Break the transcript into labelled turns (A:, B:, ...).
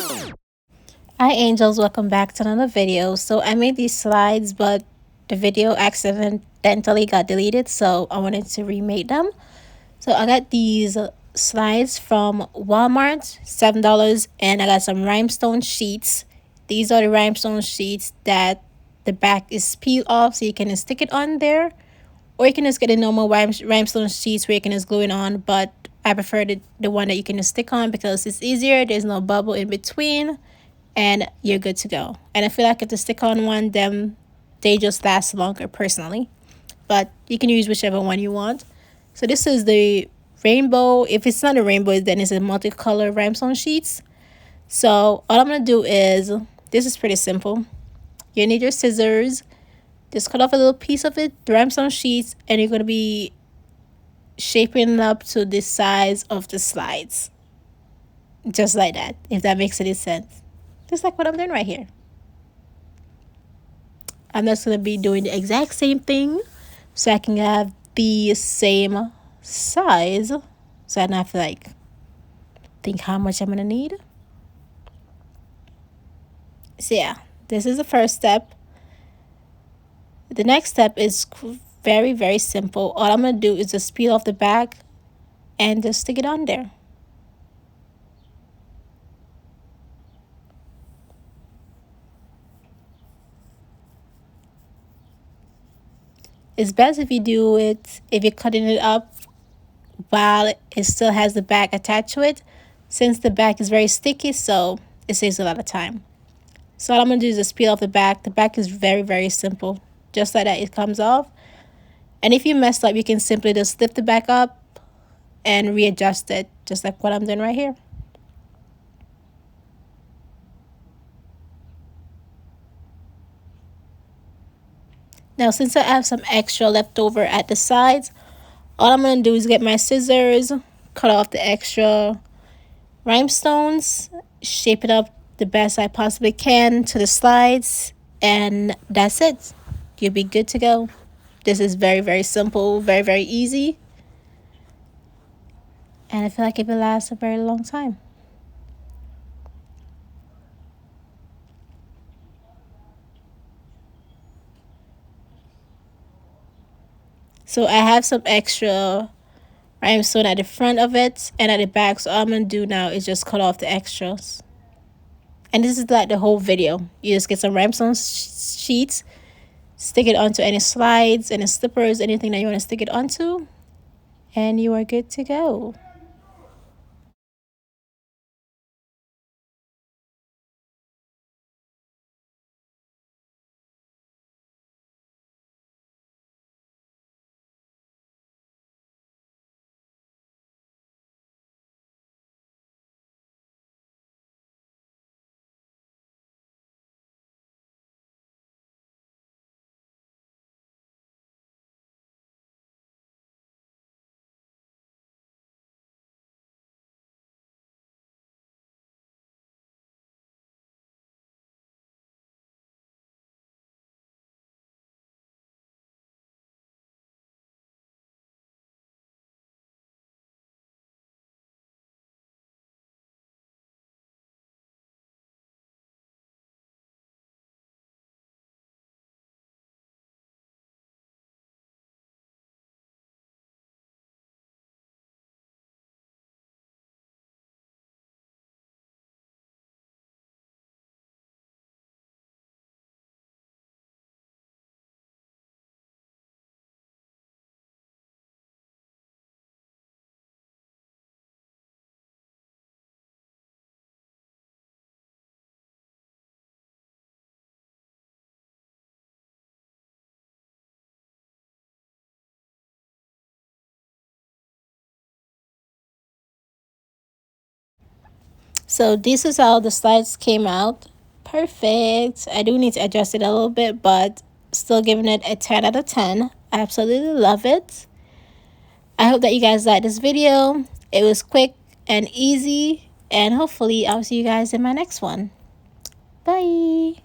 A: Hi angels, welcome back to another video. So I made these slides, but the video accidentally got deleted, so I wanted to remake them. So I got these slides from Walmart, $7, and I got some rhinestone sheets. These are the rhinestone sheets that the back is peeled off, so you can just stick it on there, or you can just get the normal rhinestone sheets where you can just glue it on, but I prefer the one that you can just stick on because it's easier. There's no bubble in between and you're good to go. And I feel like if the stick on one, then they just last longer personally. But you can use whichever one you want. So this is the rainbow. If it's not a rainbow, then it's a multicolor rhinestone sheets. So all I'm gonna do is, this is pretty simple. You need your scissors. Just cut off a little piece of it, the rhinestone sheets, and you're gonna be shaping it up to the size of the slides. Just like that, if that makes any sense. Just like what I'm doing right here. I'm just going to be doing the exact same thing so I can have the same size. So I don't have to like think how much I'm going to need. So yeah, this is the first step. The next step is very, very simple. All I'm going to do is just peel off the back and just stick it on there. It's best if you do it, if you're cutting it up while it still has the back attached to it, since the back is very sticky, so it saves a lot of time. So all I'm going to do is just peel off the back. The back is very, very simple. Just like that, it comes off. And if you messed up, you can simply just lift the back up and readjust it, just like what I'm doing right here. Now, since I have some extra left over at the sides, all I'm going to do is get my scissors, cut off the extra rhinestones, shape it up the best I possibly can to the slides, and that's it. You'll be good to go. This is very, very simple, very, very easy, and I feel like it will last a very long time. So I have some extra rhinestone at the front of it and at the back, so all I'm going to do now is just cut off the extras. And this is like the whole video. You just get some rhinestone sheets, stick it onto any slides, any slippers, anything that you want to stick it onto, and you are good to go. So this is how the slides came out. Perfect. I do need to adjust it a little bit, but still giving it a 10 out of 10. I absolutely love it. I hope that you guys liked this video. It was quick and easy, and hopefully I'll see you guys in my next one. Bye.